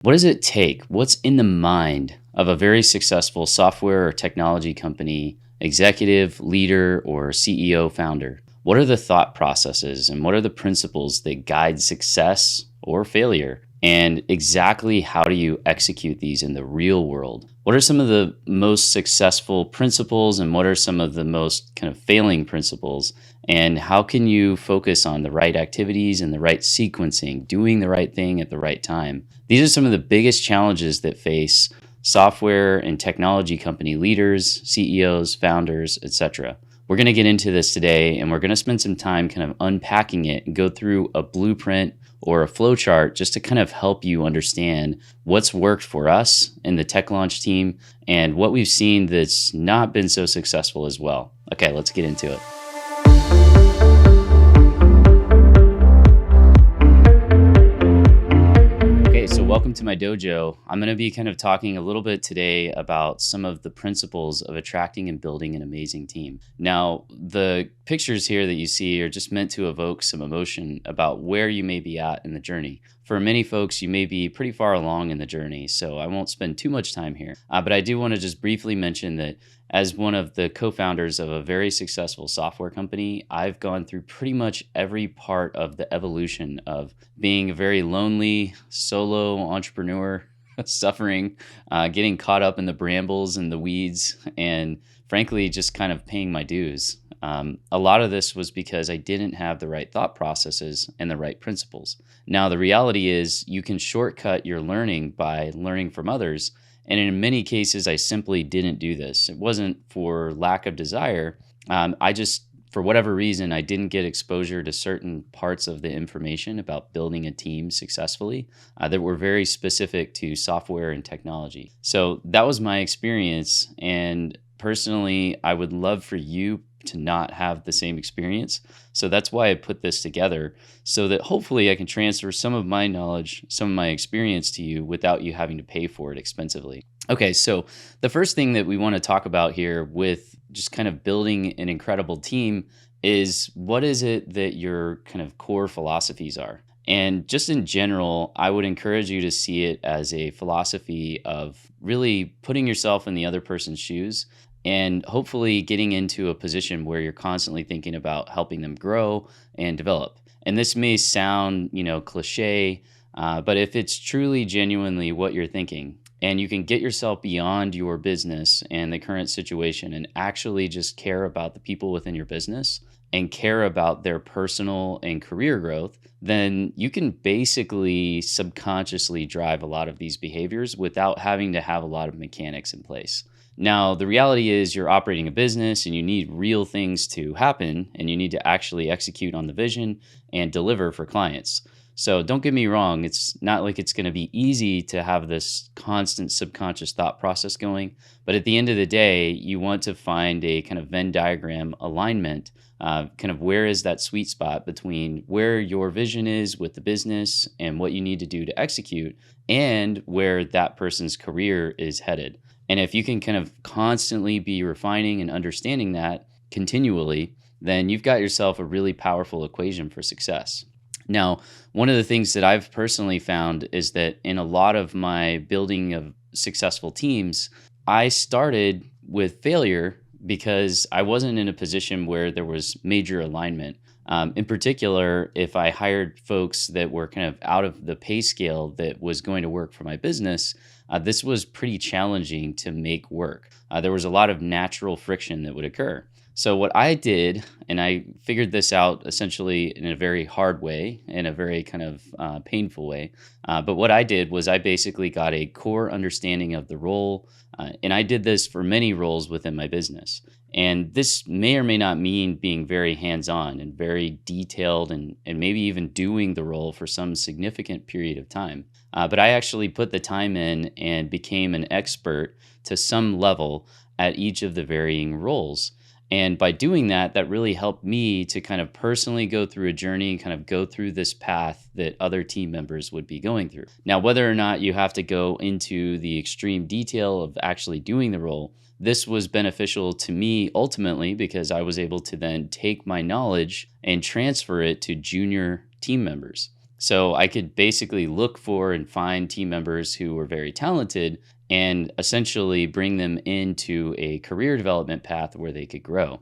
What does it take? What's in the mind of a very successful software or technology company executive, leader, or CEO founder? What are the thought processes and what are the principles that guide success or failure? And exactly how do you execute these in the real world? What are some of the most successful principles and what are some of the most kind of failing principles? And how can you focus on the right activities and the right sequencing, doing the right thing at the right time? These are some of the biggest challenges that face software and technology company leaders, CEOs, founders, etc. We're going to get into this today and we're going to spend some time kind of unpacking it and go through a blueprint or a flow chart just to kind of help you understand what's worked for us in the TechLaunch team and what we've seen that's not been so successful as well. Okay, let's get into it. So welcome to my dojo. I'm going to be kind of talking a little bit today about some of the principles of attracting and building an amazing team. Now, the pictures here that you see are just meant to evoke some emotion about where you may be at in the journey. For many folks, you may be pretty far along in the journey, so I won't spend too much time here. But I do want to just briefly mention that as one of the co-founders of a very successful software company, I've gone through pretty much every part of the evolution of being a very lonely solo entrepreneur, suffering, getting caught up in the brambles and the weeds, and frankly, just kind of paying my dues. A lot of this was because I didn't have the right thought processes and the right principles. Now, the reality is you can shortcut your learning by learning from others. And in many cases, I simply didn't do this. It wasn't for lack of desire. For whatever reason, I didn't get exposure to certain parts of the information about building a team successfully that were very specific to software and technology. So that was my experience. And personally, I would love for you to not have the same experience. So that's why I put this together so that hopefully I can transfer some of my knowledge, some of my experience to you without you having to pay for it expensively. Okay, so the first thing that we want to talk about here with just kind of building an incredible team is what is it that your kind of core philosophies are? And just in general, I would encourage you to see it as a philosophy of really putting yourself in the other person's shoes and hopefully getting into a position where you're constantly thinking about helping them grow and develop. And this may sound, cliche, but if it's truly genuinely what you're thinking and you can get yourself beyond your business and the current situation and actually just care about the people within your business and care about their personal and career growth, then you can basically subconsciously drive a lot of these behaviors without having to have a lot of mechanics in place. Now, the reality is you're operating a business and you need real things to happen and you need to actually execute on the vision and deliver for clients. So don't get me wrong, it's not like it's going to be easy to have this constant subconscious thought process going. But at the end of the day, you want to find a kind of Venn diagram alignment, kind of where is that sweet spot between where your vision is with the business and what you need to do to execute and where that person's career is headed. And if you can kind of constantly be refining and understanding that continually, then you've got yourself a really powerful equation for success. Now, one of the things that I've personally found is that in a lot of my building of successful teams, I started with failure because I wasn't in a position where there was major alignment. In particular, if I hired folks that were kind of out of the pay scale that was going to work for my business, this was pretty challenging to make work. There was a lot of natural friction that would occur. So what I did, and I figured this out essentially in a very hard way, in a very kind of painful way. But what I did was I basically got a core understanding of the role. And I did this for many roles within my business. And this may or may not mean being very hands-on and very detailed and maybe even doing the role for some significant period of time. But I actually put the time in and became an expert to some level at each of the varying roles. And by doing that, that really helped me to kind of personally go through a journey and kind of go through this path that other team members would be going through. Now, whether or not you have to go into the extreme detail of actually doing the role, this was beneficial to me ultimately because I was able to then take my knowledge and transfer it to junior team members. So I could basically look for and find team members who were very talented and essentially bring them into a career development path where they could grow.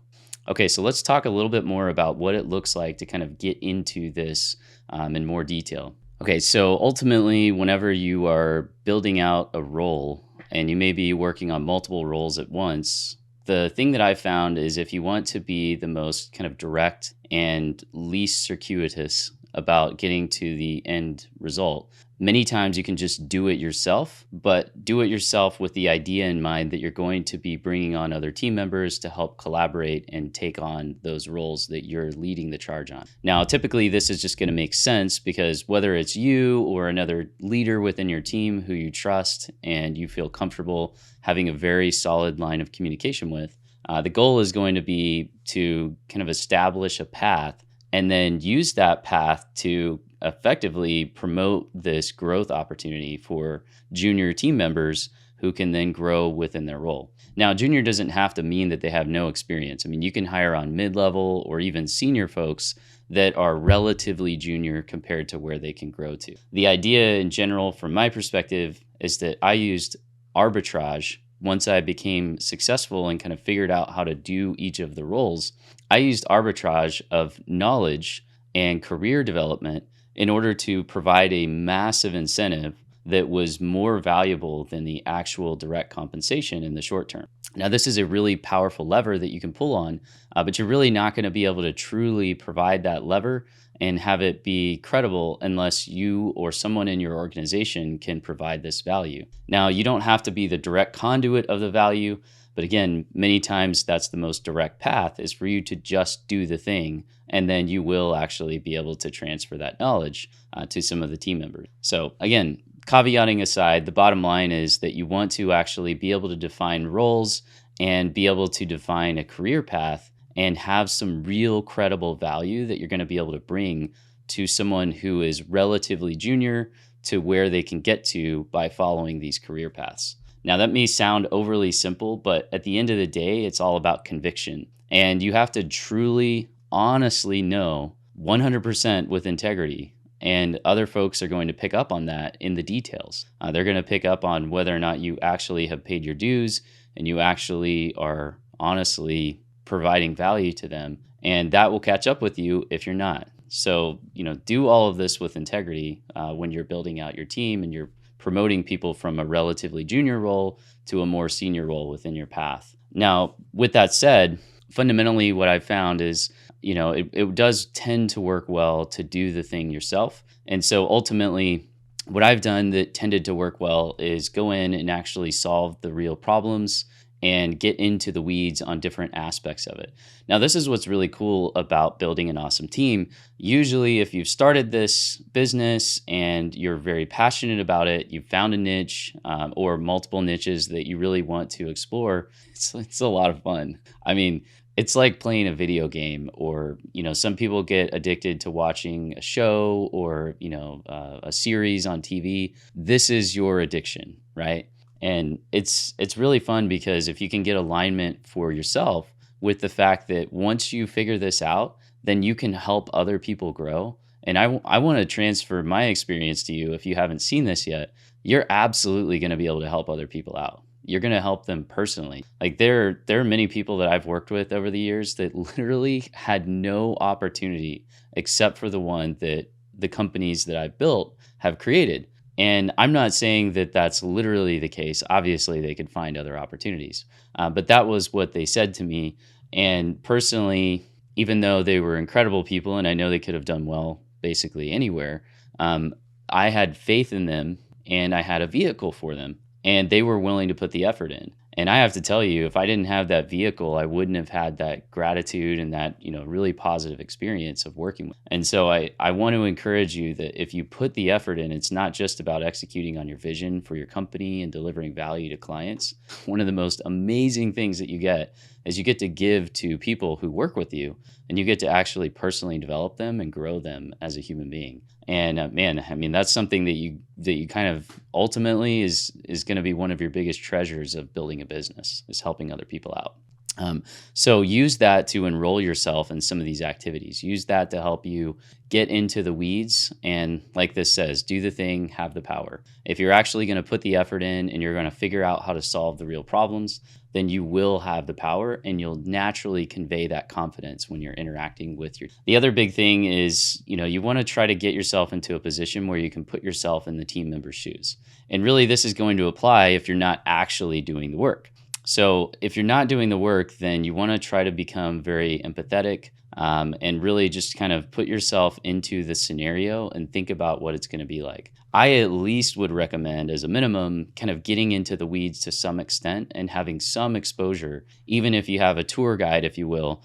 Okay, so let's talk a little bit more about what it looks like to kind of get into this in more detail. Okay, so ultimately, whenever you are building out a role and you may be working on multiple roles at once, the thing that I found is if you want to be the most kind of direct and least circuitous about getting to the end result, many times you can just do it yourself, but do it yourself with the idea in mind that you're going to be bringing on other team members to help collaborate and take on those roles that you're leading the charge on. Now, typically, this is just going to make sense because whether it's you or another leader within your team who you trust and you feel comfortable having a very solid line of communication with, the goal is going to be to kind of establish a path and then use that path to effectively promote this growth opportunity for junior team members who can then grow within their role. Now, junior doesn't have to mean that they have no experience. I mean, you can hire on mid-level or even senior folks that are relatively junior compared to where they can grow to. The idea in general, from my perspective, is that I used arbitrage once I became successful and kind of figured out how to do each of the roles. I used arbitrage of knowledge and career development in order to provide a massive incentive that was more valuable than the actual direct compensation in the short term. Now, this is a really powerful lever that you can pull on, but you're really not going to be able to truly provide that lever and have it be credible unless you or someone in your organization can provide this value. Now, you don't have to be the direct conduit of the value, but again, many times that's the most direct path is for you to just do the thing, and then you will actually be able to transfer that knowledge to some of the team members. So again, caveating aside, the bottom line is that you want to actually be able to define roles and be able to define a career path and have some real credible value that you're going to be able to bring to someone who is relatively junior to where they can get to by following these career paths. Now, that may sound overly simple, but at the end of the day, it's all about conviction. And you have to truly, honestly know 100% with integrity. And other folks are going to pick up on that in the details. They're going to pick up on whether or not you actually have paid your dues and you actually are honestly providing value to them. And that will catch up with you if you're not. So, do all of this with integrity when you're building out your team and you're promoting people from a relatively junior role to a more senior role within your path. Now, with that said, fundamentally what I've found is, it does tend to work well to do the thing yourself. And so ultimately, what I've done that tended to work well is go in and actually solve the real problems and get into the weeds on different aspects of it. Now, this is what's really cool about building an awesome team. Usually, if you've started this business and you're very passionate about it, you've found a niche or multiple niches that you really want to explore, it's a lot of fun. I mean, it's like playing a video game, or some people get addicted to watching a show or a series on TV. This is your addiction, right? And it's really fun because if you can get alignment for yourself with the fact that once you figure this out, then you can help other people grow. And I want to transfer my experience to you. If you haven't seen this yet, you're absolutely going to be able to help other people out. You're going to help them personally. Like there are many people that I've worked with over the years that literally had no opportunity except for the one that the companies that I've built have created. And I'm not saying that that's literally the case. Obviously, they could find other opportunities. But that was what they said to me. And personally, even though they were incredible people and I know they could have done well basically anywhere, I had faith in them and I had a vehicle for them. And they were willing to put the effort in. And I have to tell you, if I didn't have that vehicle, I wouldn't have had that gratitude and that, really positive experience of working with. And so I want to encourage you that if you put the effort in, it's not just about executing on your vision for your company and delivering value to clients. One of the most amazing things that you get is you get to give to people who work with you, and you get to actually personally develop them and grow them as a human being. And man, I mean, that's something that you kind of ultimately is going to be one of your biggest treasures of building a business, is helping other people out. Um, so use that to enroll yourself in some of these activities. Use that to help you get into the weeds. And like this says, do the thing, have the power. If you're actually going to put the effort in and you're going to figure out how to solve the real problems, then you will have the power and you'll naturally convey that confidence when you're interacting with your. The other big thing is, you want to try to get yourself into a position where you can put yourself in the team member's shoes. And really, this is going to apply if you're not actually doing the work. So if you're not doing the work, then you want to try to become very empathetic, and really just kind of put yourself into the scenario and think about what it's going to be like. I at least would recommend, as a minimum, kind of getting into the weeds to some extent and having some exposure, even if you have a tour guide, if you will,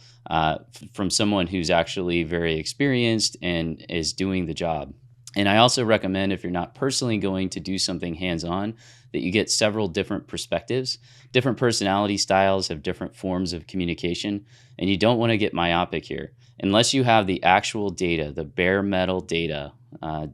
from someone who's actually very experienced and is doing the job. And I also recommend, if you're not personally going to do something hands-on, that you get several different perspectives. Different personality styles have different forms of communication, and you don't want to get myopic here. Unless you have the actual data, the bare metal data,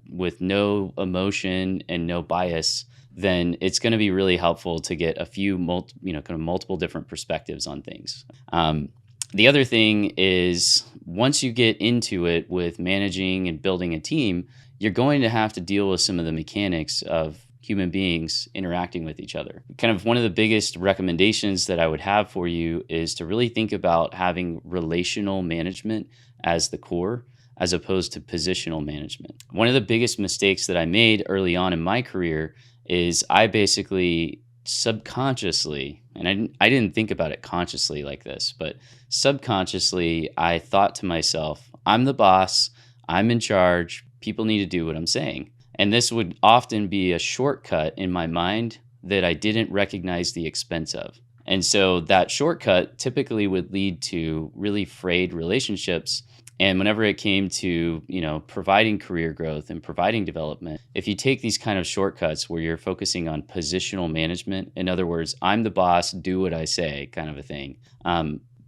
with no emotion and no bias, then it's going to be really helpful to get a few kind of multiple different perspectives on things. The other thing is, once you get into it with managing and building a team, you're going to have to deal with some of the mechanics of human beings interacting with each other. Kind of one of the biggest recommendations that I would have for you is to really think about having relational management as the core, as opposed to positional management. One of the biggest mistakes that I made early on in my career is I basically subconsciously, and I didn't think about it consciously like this, but subconsciously, I thought to myself, I'm the boss, I'm in charge, people need to do what I'm saying. And this would often be a shortcut in my mind that I didn't recognize the expense of. And so that shortcut typically would lead to really frayed relationships. And whenever it came to, providing career growth and providing development, if you take these kind of shortcuts where you're focusing on positional management, in other words, I'm the boss, do what I say kind of a thing,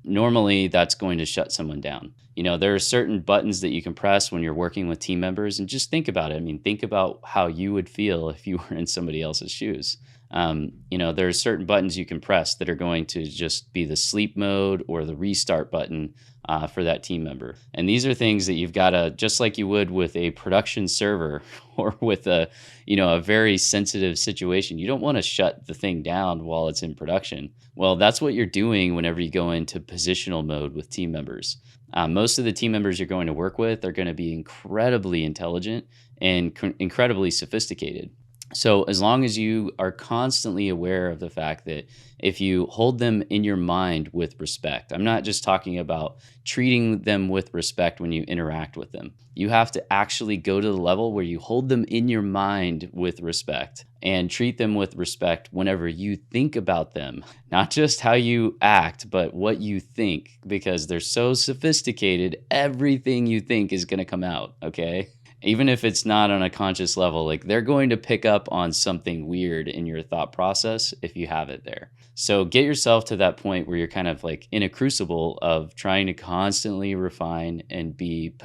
normally that's going to shut someone down. There are certain buttons that you can press when you're working with team members, and just think about it. I mean, think about how you would feel if you were in somebody else's shoes. There are certain buttons you can press that are going to just be the sleep mode or the restart button for that team member. And these are things that you've got to, just like you would with a production server or with a very sensitive situation, you don't want to shut the thing down while it's in production. Well, that's what you're doing whenever you go into positional mode with team members. Most of the team members you're going to work with are going to be incredibly intelligent and incredibly sophisticated. So as long as you are constantly aware of the fact that if you hold them in your mind with respect, I'm not just talking about treating them with respect when you interact with them. You have to actually go to the level where you hold them in your mind with respect and treat them with respect whenever you think about them. Not just how you act, but what you think, because they're so sophisticated, everything you think is going to come out, okay? Even if it's not on a conscious level, like, they're going to pick up on something weird in your thought process if you have it there. So get yourself to that point where you're kind of like in a crucible of trying to constantly refine and be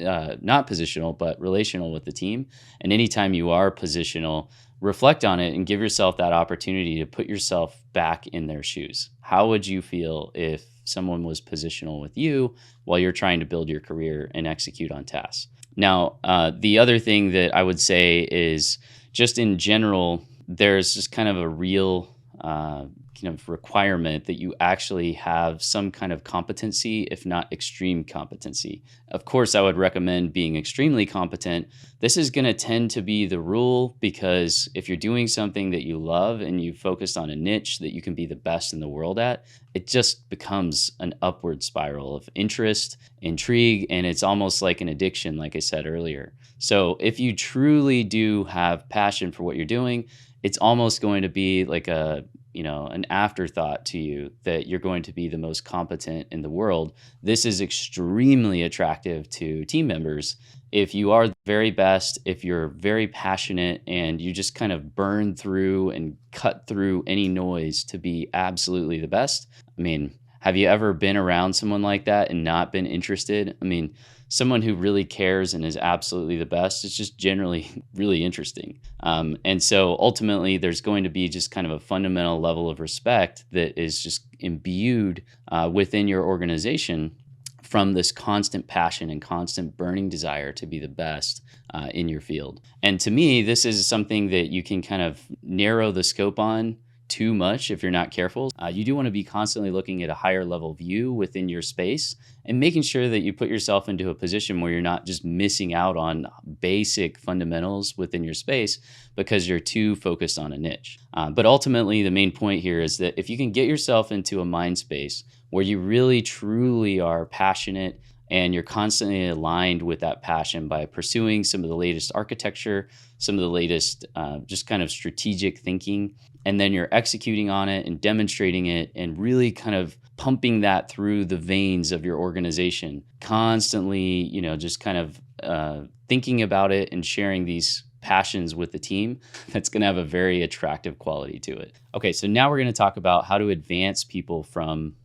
not positional, but relational with the team. And anytime you are positional, reflect on it and give yourself that opportunity to put yourself back in their shoes. How would you feel if someone was positional with you while you're trying to build your career and execute on tasks? Now, the other thing that I would say is, just in general, there's just kind of a real kind of requirement that you actually have some kind of competency, if not extreme competency. Of course, I would recommend being extremely competent. This is going to tend to be the rule, because if you're doing something that you love and you focused on a niche that you can be the best in the world at, it just becomes an upward spiral of interest, intrigue, and it's almost like an addiction, like I said earlier. So if you truly do have passion for what you're doing, it's almost going to be like an afterthought to you that you're going to be the most competent in the world. This is extremely attractive to team members. If you are the very best, if you're very passionate and you just kind of burn through and cut through any noise to be absolutely the best. I mean, have you ever been around someone like that and not been interested? I mean, someone who really cares and is absolutely the best is just generally really interesting. And so ultimately, there's going to be just kind of a fundamental level of respect that is just imbued within your organization from this constant passion and constant burning desire to be the best in your field. And to me, this is something that you can kind of narrow the scope on too much if you're not careful. You do want to be constantly looking at a higher level view within your space and making sure that you put yourself into a position where you're not just missing out on basic fundamentals within your space because you're too focused on a niche. But ultimately, the main point here is that if you can get yourself into a mind space where you really truly are passionate and you're constantly aligned with that passion by pursuing some of the latest architecture, some of the latest just kind of strategic thinking, and then you're executing on it and demonstrating it and really kind of pumping that through the veins of your organization, constantly, just kind of thinking about it and sharing these passions with the team, that's going to have a very attractive quality to it. Okay, so now we're going to talk about how to advance people from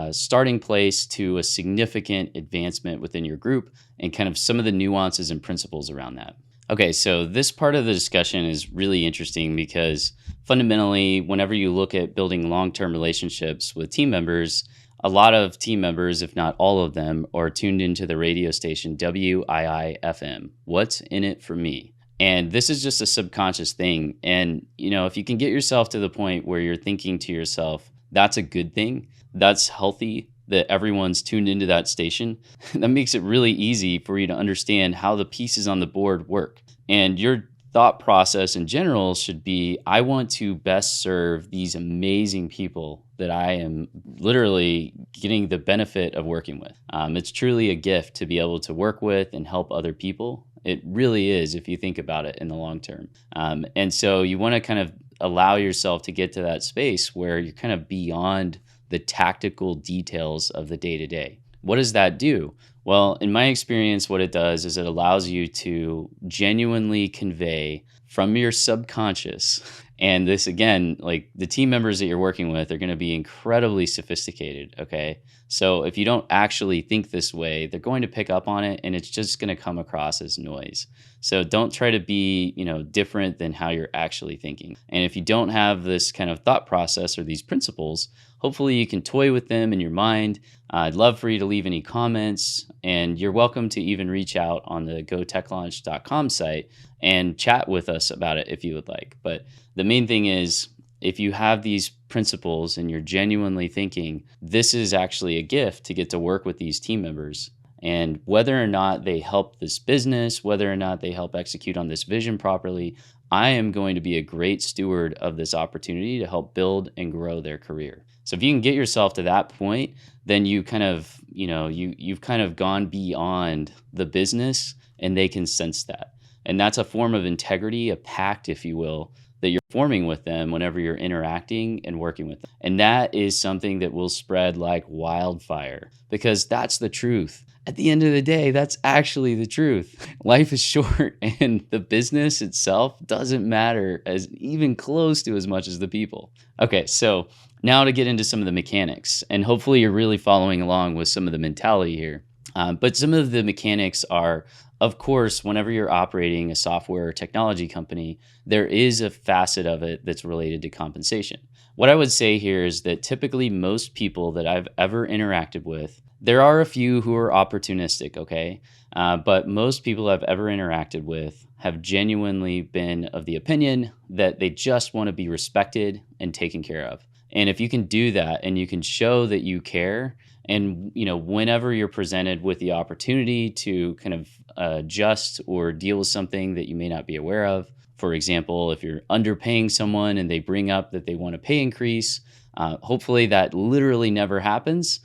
starting place to a significant advancement within your group and kind of some of the nuances and principles around that. Okay, so this part of the discussion is really interesting because fundamentally, whenever you look at building long-term relationships with team members, a lot of team members, if not all of them, are tuned into the radio station WIIFM. What's in it for me? And this is just a subconscious thing. And, if you can get yourself to the point where you're thinking to yourself, that's a good thing, that's healthy, that everyone's tuned into that station, that makes it really easy for you to understand how the pieces on the board work. And your thought process in general should be, I want to best serve these amazing people that I am literally getting the benefit of working with. It's truly a gift to be able to work with and help other people. It really is, if you think about it in the long term. And so you want to kind of allow yourself to get to that space where you're kind of beyond the tactical details of the day-to-day. What does that do? Well, in my experience, what it does is it allows you to genuinely convey from your subconscious. And this, again, like the team members that you're working with are going to be incredibly sophisticated, okay? So if you don't actually think this way, they're going to pick up on it and it's just going to come across as noise. So don't try to be, different than how you're actually thinking. And if you don't have this kind of thought process or these principles, hopefully you can toy with them in your mind. I'd love for you to leave any comments, and you're welcome to even reach out on the gotechlaunch.com site and chat with us about it if you would like. But the main thing is, if you have these principles and you're genuinely thinking, this is actually a gift to get to work with these team members, and whether or not they help this business, whether or not they help execute on this vision properly, I am going to be a great steward of this opportunity to help build and grow their career. So if you can get yourself to that point, then you kind of, you've kind of gone beyond the business and they can sense that. And that's a form of integrity, a pact, if you will, that you're forming with them whenever you're interacting and working with them. And that is something that will spread like wildfire because that's the truth. At the end of the day, that's actually the truth. Life is short and the business itself doesn't matter as even close to as much as the people. Okay, so now to get into some of the mechanics, and hopefully you're really following along with some of the mentality here. But some of the mechanics are, of course, whenever you're operating a software or technology company, there is a facet of it that's related to compensation. What I would say here is that typically most people that I've ever interacted with, there are a few who are opportunistic, okay? But most people I've ever interacted with have genuinely been of the opinion that they just want to be respected and taken care of. And if you can do that and you can show that you care, and whenever you're presented with the opportunity to kind of adjust or deal with something that you may not be aware of, for example, if you're underpaying someone and they bring up that they want a pay increase, hopefully that literally never happens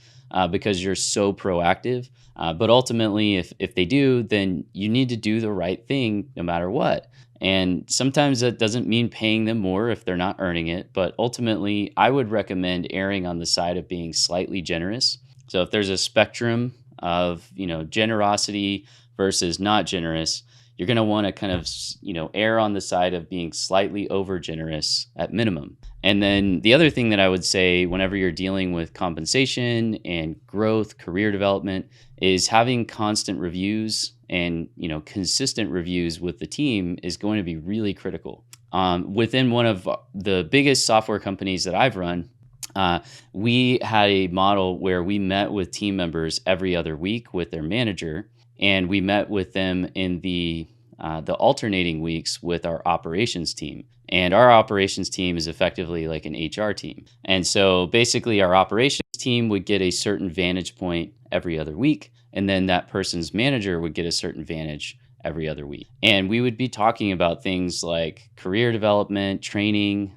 because you're so proactive. But ultimately, if they do, then you need to do the right thing no matter what. And sometimes that doesn't mean paying them more if they're not earning it. But ultimately, I would recommend erring on the side of being slightly generous. So if there's a spectrum of, generosity versus not generous, you're going to want to kind of, err on the side of being slightly over generous at minimum. And then the other thing that I would say whenever you're dealing with compensation and growth, career development, is having constant reviews and, consistent reviews with the team is going to be really critical. Within one of the biggest software companies that I've run, we had a model where we met with team members every other week with their manager, and we met with them in the alternating weeks with our operations team. And our operations team is effectively like an HR team. And so basically our operations team would get a certain vantage point every other week, and then that person's manager would get a certain vantage every other week. And we would be talking about things like career development, training,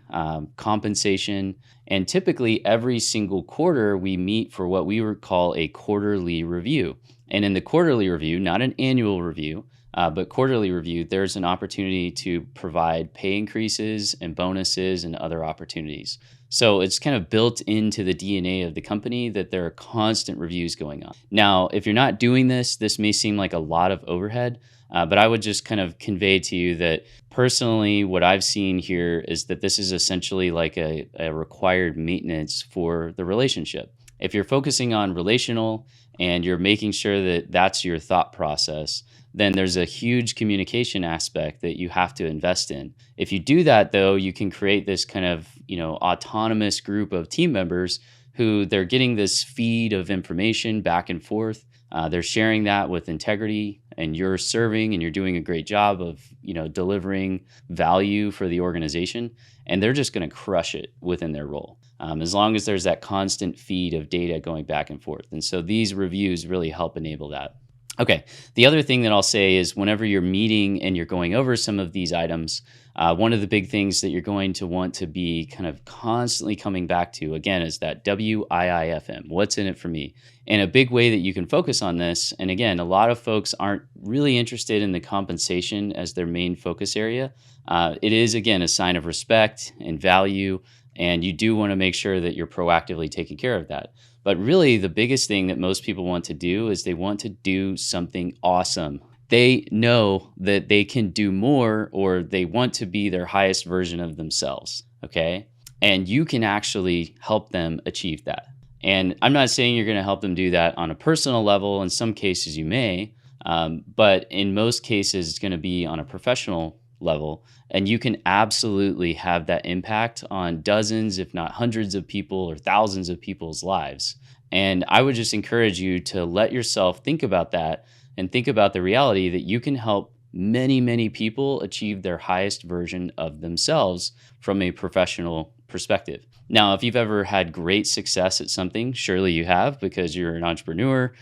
compensation. And typically every single quarter we meet for what we would call a quarterly review. And in the quarterly review, not an annual review, but quarterly review, there's an opportunity to provide pay increases and bonuses and other opportunities. So it's kind of built into the DNA of the company that there are constant reviews going on. Now, if you're not doing this, this may seem like a lot of overhead, but I would just kind of convey to you that personally, what I've seen here is that this is essentially like a required maintenance for the relationship. If you're focusing on relational and you're making sure that that's your thought process, then there's a huge communication aspect that you have to invest in. If you do that, though, you can create this kind of, autonomous group of team members who they're getting this feed of information back and forth. They're sharing that with integrity, and you're serving and you're doing a great job of, delivering value for the organization. And they're just going to crush it within their role, as long as there's that constant feed of data going back and forth. And so these reviews really help enable that. Okay. The other thing that I'll say is whenever you're meeting and you're going over some of these items, one of the big things that you're going to want to be kind of constantly coming back to, again, is that WIIFM. What's in it for me? And a big way that you can focus on this, and again, a lot of folks aren't really interested in the compensation as their main focus area. It is, again, a sign of respect and value, and you do want to make sure that you're proactively taking care of that. But really, the biggest thing that most people want to do is they want to do something awesome. They know that they can do more, or they want to be their highest version of themselves, okay? And you can actually help them achieve that. And I'm not saying you're going to help them do that on a personal level. In some cases, you may, but in most cases, it's going to be on a professional level. And you can absolutely have that impact on dozens, if not hundreds of people or thousands of people's lives. And I would just encourage you to let yourself think about that and think about the reality that you can help many, many people achieve their highest version of themselves from a professional perspective. Now, if you've ever had great success at something, surely you have, because you're an entrepreneur.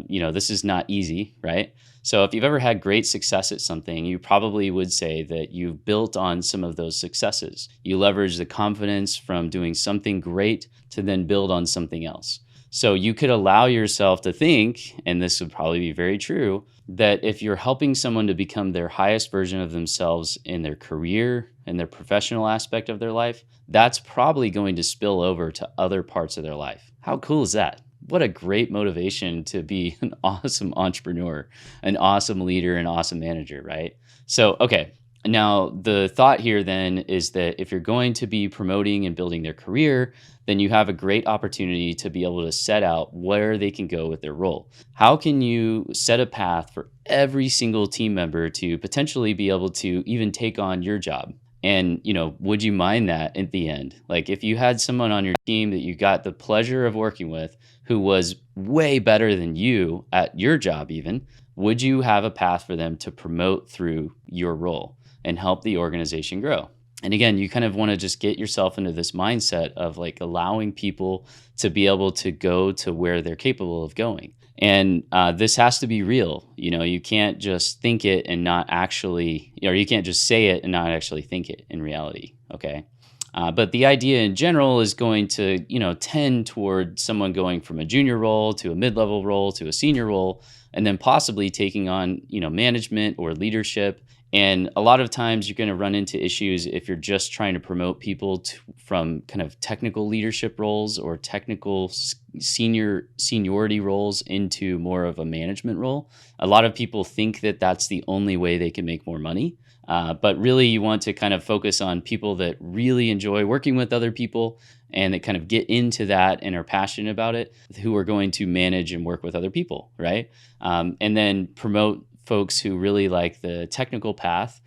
This is not easy, right? So if you've ever had great success at something, you probably would say that you've built on some of those successes. You leverage the confidence from doing something great to then build on something else. So you could allow yourself to think, and this would probably be very true, that if you're helping someone to become their highest version of themselves in their career and their professional aspect of their life, that's probably going to spill over to other parts of their life. How cool is that? What a great motivation to be an awesome entrepreneur, an awesome leader, an awesome manager, right? So, okay. Now, the thought here then is that if you're going to be promoting and building their career, then you have a great opportunity to be able to set out where they can go with their role. How can you set a path for every single team member to potentially be able to even take on your job? And, would you mind that at the end? Like if you had someone on your team that you got the pleasure of working with who was way better than you at your job even, would you have a path for them to promote through your role and help the organization grow? And again, you kind of want to just get yourself into this mindset of like allowing people to be able to go to where they're capable of going. And this has to be real. You can't just think it and not actually, or you can't just say it and not actually think it in reality. Okay. But the idea in general is going to, tend toward someone going from a junior role to a mid-level role to a senior role, and then possibly taking on, management or leadership And a lot of times you're going to run into issues if you're just trying to promote people from kind of technical leadership roles or technical seniority roles into more of a management role. A lot of people think that that's the only way they can make more money. But really, you want to kind of focus on people that really enjoy working with other people and that kind of get into that and are passionate about it, who are going to manage and work with other people, right? And then promote folks who really like the technical path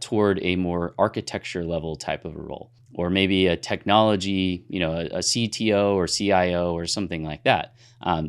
toward a more architecture level type of a role, or maybe a technology, a CTO or CIO or something like that.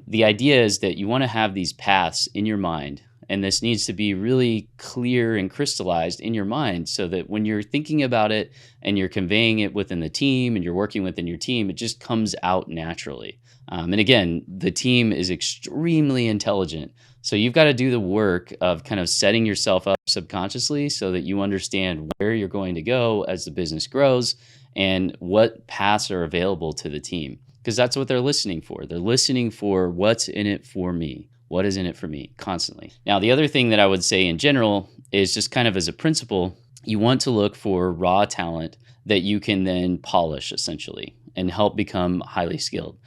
The idea is that you want to have these paths in your mind, and this needs to be really clear and crystallized in your mind so that when you're thinking about it and you're conveying it within the team and you're working within your team, it just comes out naturally. And again, the team is extremely intelligent. So you've got to do the work of kind of setting yourself up subconsciously so that you understand where you're going to go as the business grows and what paths are available to the team. Because that's what they're listening for. They're listening for what's in it for me. What is in it for me constantly? Now, the other thing that I would say in general is just kind of as a principle, you want to look for raw talent that you can then polish essentially and help become highly skilled.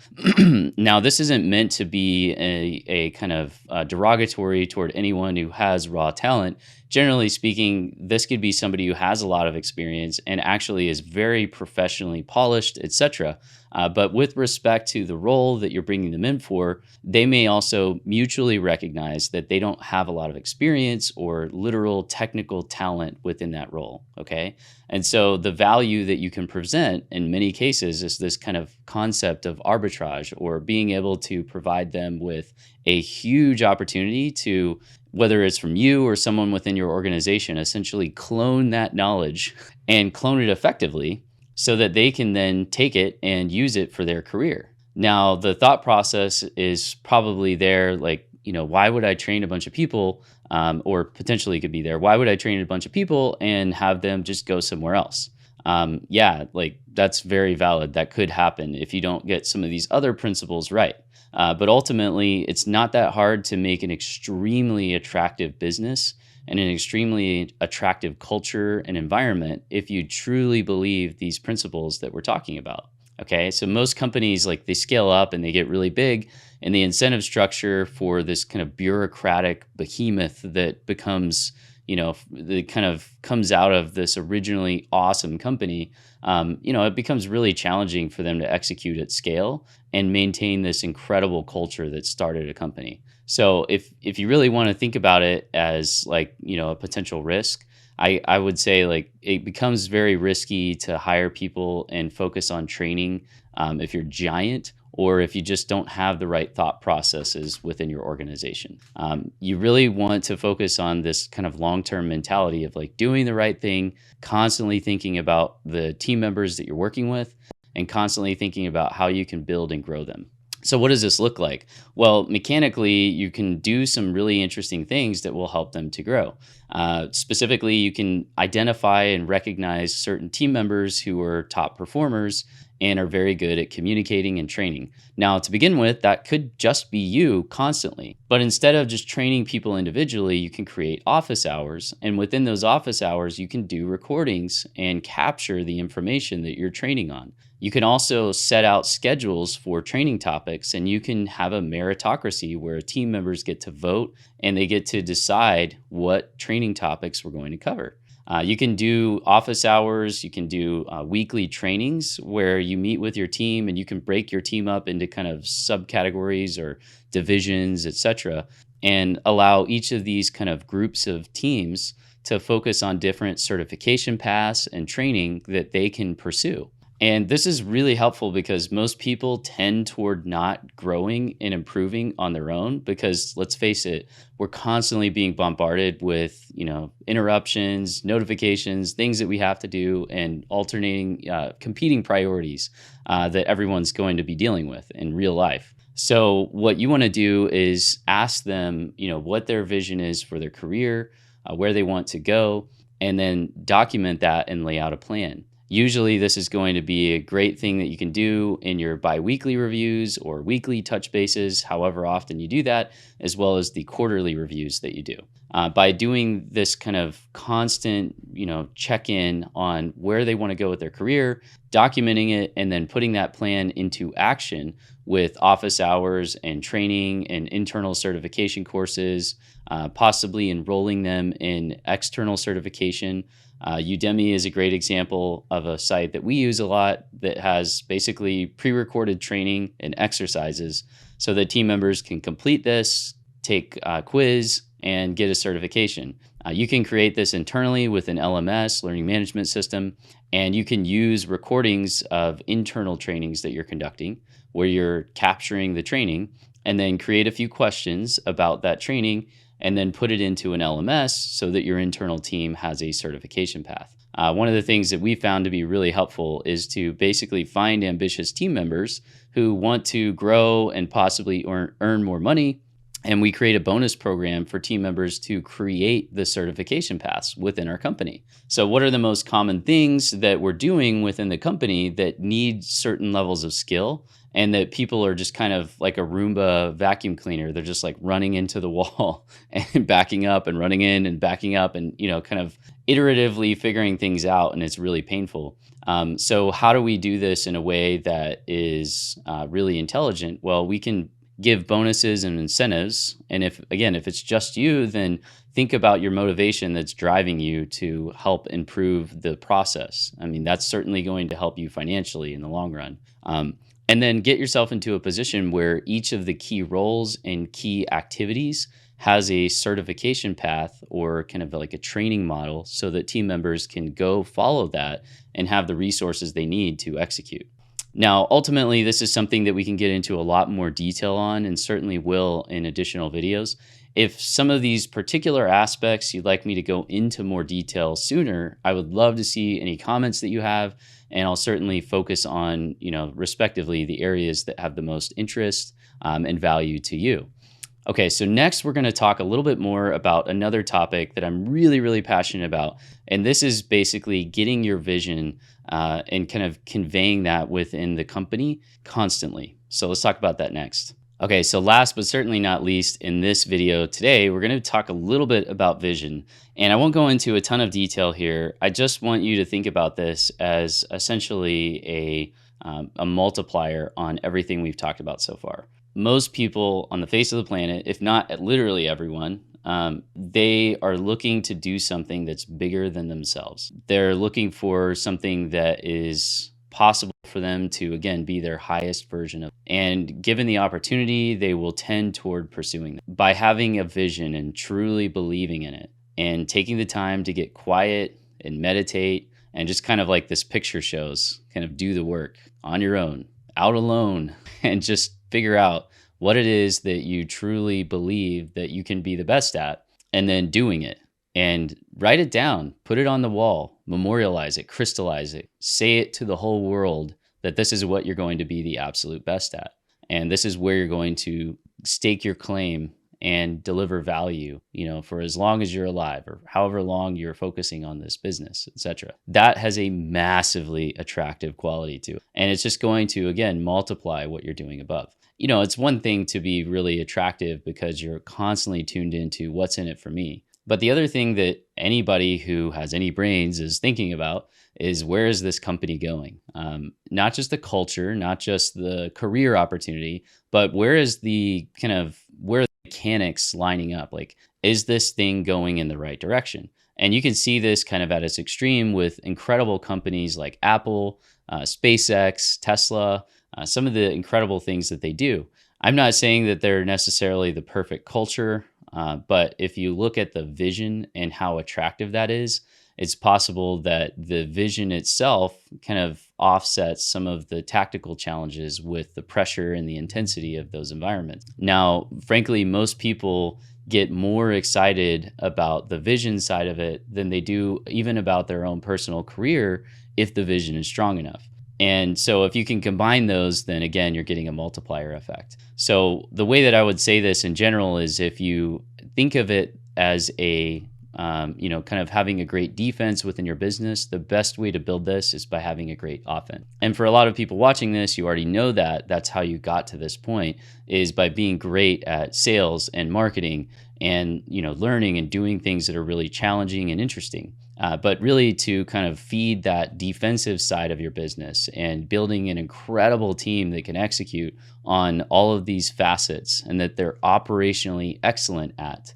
Now, this isn't meant to be a kind of derogatory toward anyone who has raw talent. Generally speaking, this could be somebody who has a lot of experience and actually is very professionally polished, etc. But with respect to the role that you're bringing them in for, they may also mutually recognize that they don't have a lot of experience or literal technical talent within that role, okay? And so the value that you can present in many cases is this kind of concept of arbitrage, or being able to provide them with a huge opportunity to, whether it's from you or someone within your organization, essentially clone that knowledge and clone it effectively so that they can then take it and use it for their career. Now, the thought process is probably there, like, why would I train a bunch of people, or potentially could be there, why would I train a bunch of people and have them just go somewhere else? Yeah, like that's very valid. That could happen if you don't get some of these other principles right. But ultimately, it's not that hard to make an extremely attractive business and an extremely attractive culture and environment if you truly believe these principles that we're talking about. Okay, so most companies, like, they scale up and they get really big, and the incentive structure for this kind of bureaucratic behemoth that becomes, that kind of comes out of this originally awesome company, it becomes really challenging for them to execute at scale and maintain this incredible culture that started a company. So if you really want to think about it as like, a potential risk, I would say, like, it becomes very risky to hire people and focus on training if you're giant, or if you just don't have the right thought processes within your organization. You really want to focus on this kind of long-term mentality of like doing the right thing, constantly thinking about the team members that you're working with, and constantly thinking about how you can build and grow them. So what does this look like? Well, mechanically, you can do some really interesting things that will help them to grow. Specifically, you can identify and recognize certain team members who are top performers and are very good at communicating and training. Now, to begin with, that could just be you constantly. But instead of just training people individually, you can create office hours. And within those office hours, you can do recordings and capture the information that you're training on. You can also set out schedules for training topics, and you can have a meritocracy where team members get to vote and they get to decide what training topics we're going to cover. You can do office hours, you can do weekly trainings where you meet with your team and you can break your team up into kind of subcategories or divisions, etc., and allow each of these kind of groups of teams to focus on different certification paths and training that they can pursue. And this is really helpful because most people tend toward not growing and improving on their own because, let's face it, we're constantly being bombarded with, interruptions, notifications, things that we have to do, and alternating, competing priorities that everyone's going to be dealing with in real life. So what you want to do is ask them, what their vision is for their career, where they want to go, and then document that and lay out a plan. Usually, this is going to be a great thing that you can do in your biweekly reviews or weekly touch bases, however often you do that, as well as the quarterly reviews that you do. By doing this kind of constant, check in on where they want to go with their career, documenting it, and then putting that plan into action with office hours and training and internal certification courses, possibly enrolling them in external certification. Udemy is a great example of a site that we use a lot that has basically pre-recorded training and exercises so that team members can complete this, take a quiz, and get a certification. You can create this internally with an LMS, learning management system, and you can use recordings of internal trainings that you're conducting where you're capturing the training and then create a few questions about that training and then put it into an LMS so that your internal team has a certification path. One of the things that we found to be really helpful is to basically find ambitious team members who want to grow and possibly earn more money. And we create a bonus program for team members to create the certification paths within our company. So what are the most common things that we're doing within the company that need certain levels of skill and that people are just kind of like a Roomba vacuum cleaner? They're just like running into the wall and backing up and running in and backing up and, kind of iteratively figuring things out. And it's really painful. So how do we do this in a way that is really intelligent? Well, we can give bonuses and incentives. And if it's just you, then think about your motivation that's driving you to help improve the process. I mean, that's certainly going to help you financially in the long run. And then get yourself into a position where each of the key roles and key activities has a certification path or kind of like a training model so that team members can go follow that and have the resources they need to execute. Now, ultimately, this is something that we can get into a lot more detail on and certainly will in additional videos. If some of these particular aspects you'd like me to go into more detail sooner, I would love to see any comments that you have, and I'll certainly focus on, respectively, the areas that have the most interest and value to you. Okay, so next we're going to talk a little bit more about another topic that I'm really, really passionate about. And this is basically getting your vision and kind of conveying that within the company constantly. So let's talk about that next. Okay, so last but certainly not least in this video today, we're going to talk a little bit about vision. And I won't go into a ton of detail here. I just want you to think about this as essentially a multiplier on everything we've talked about so far. Most people on the face of the planet, if not literally everyone, they are looking to do something that's bigger than themselves. They're looking for something that is possible for them to, again, be their highest version of. And given the opportunity, they will tend toward pursuing them. By having a vision and truly believing in it and taking the time to get quiet and meditate and just kind of like this picture shows, kind of do the work on your own, out alone, and just figure out what it is that you truly believe that you can be the best at, and then doing it. And write it down, put it on the wall, memorialize it, crystallize it, say it to the whole world that this is what you're going to be the absolute best at. And this is where you're going to stake your claim and deliver value, for as long as you're alive or however long you're focusing on this business, etc. That has a massively attractive quality to it. And it's just going to, again, multiply what you're doing above. It's one thing to be really attractive because you're constantly tuned into what's in it for me. But the other thing that anybody who has any brains is thinking about is, where is this company going? Not just the culture, not just the career opportunity, but where are the mechanics lining up? Like, is this thing going in the right direction? And you can see this kind of at its extreme with incredible companies like Apple, SpaceX, Tesla, some of the incredible things that they do. I'm not saying that they're necessarily the perfect culture, but if you look at the vision and how attractive that is, it's possible that the vision itself kind of offsets some of the tactical challenges with the pressure and the intensity of those environments. Now, frankly, most people get more excited about the vision side of it than they do even about their own personal career if the vision is strong enough. And so if you can combine those, then again, you're getting a multiplier effect. So the way that I would say this in general is, if you think of it as a kind of having a great defense within your business, the best way to build this is by having a great offense. And for a lot of people watching this, you already know that that's how you got to this point, is by being great at sales and marketing and, learning and doing things that are really challenging and interesting. But really to kind of feed that defensive side of your business and building an incredible team that can execute on all of these facets and that they're operationally excellent at.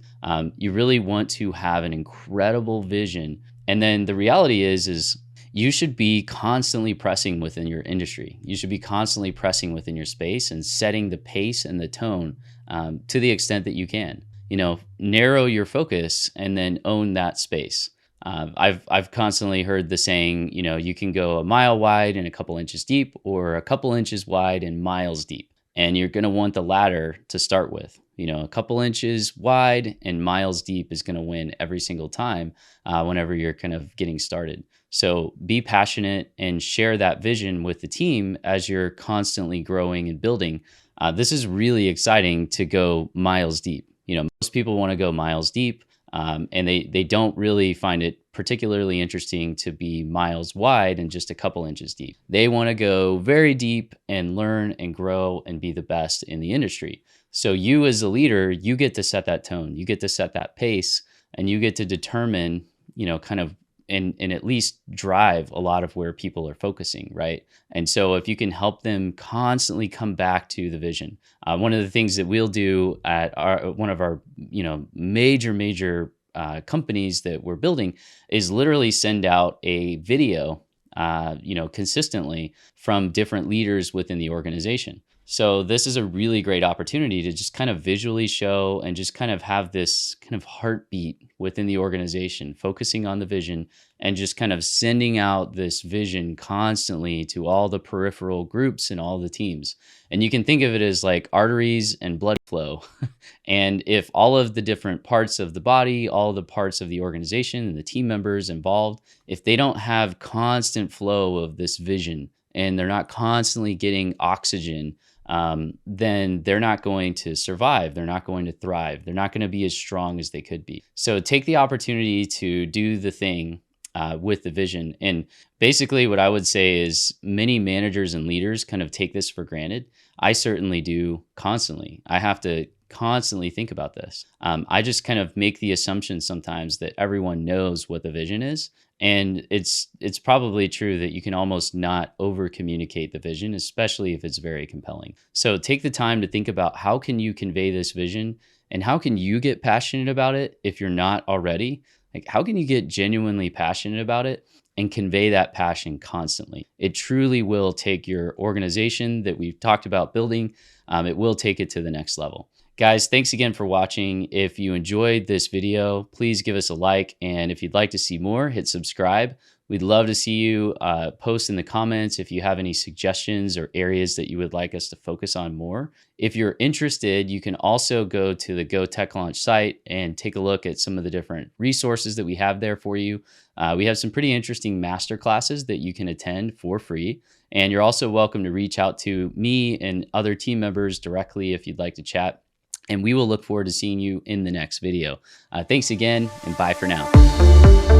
You really want to have an incredible vision. And then the reality is you should be constantly pressing within your industry. You should be constantly pressing within your space and setting the pace and the tone to the extent that you can. Narrow your focus and then own that space. I've constantly heard the saying, you can go a mile wide and a couple inches deep, or a couple inches wide and miles deep. And you're going to want the latter to start with. A couple inches wide and miles deep is going to win every single time whenever you're kind of getting started. So be passionate and share that vision with the team as you're constantly growing and building. This is really exciting to go miles deep. Most people want to go miles deep. And they don't really find it particularly interesting to be miles wide and just a couple inches deep. They want to go very deep and learn and grow and be the best in the industry. So you as a leader, you get to set that tone, you get to set that pace, and you get to determine, kind of and at least drive a lot of where people are focusing, right? And so if you can help them constantly come back to the vision, one of the things that we'll do at one of our major companies that we're building is literally send out a video, consistently from different leaders within the organization. So this is a really great opportunity to just kind of visually show and just kind of have this kind of heartbeat within the organization, focusing on the vision and just kind of sending out this vision constantly to all the peripheral groups and all the teams. And you can think of it as like arteries and blood flow. And if all of the different parts of the body, all the parts of the organization and the team members involved, if they don't have constant flow of this vision and they're not constantly getting oxygen, then they're not going to survive. They're not going to thrive. They're not going to be as strong as they could be. So take the opportunity to do the thing with the vision. And basically what I would say is many managers and leaders kind of take this for granted. I certainly do constantly. I have to constantly think about this. I just kind of make the assumption sometimes that everyone knows what the vision is. And it's probably true that you can almost not over communicate the vision, especially if it's very compelling. So take the time to think about how can you convey this vision and how can you get passionate about it if you're not already? Like, how can you get genuinely passionate about it and convey that passion constantly? It truly will take your organization that we've talked about building. It will take it to the next level. Guys, thanks again for watching. If you enjoyed this video, please give us a like. And if you'd like to see more, hit subscribe. We'd love to see you post in the comments if you have any suggestions or areas that you would like us to focus on more. If you're interested, you can also go to the Go TechLaunch site and take a look at some of the different resources that we have there for you. We have some pretty interesting master classes that you can attend for free. And you're also welcome to reach out to me and other team members directly if you'd like to chat. And we will look forward to seeing you in the next video. Thanks again, and bye for now.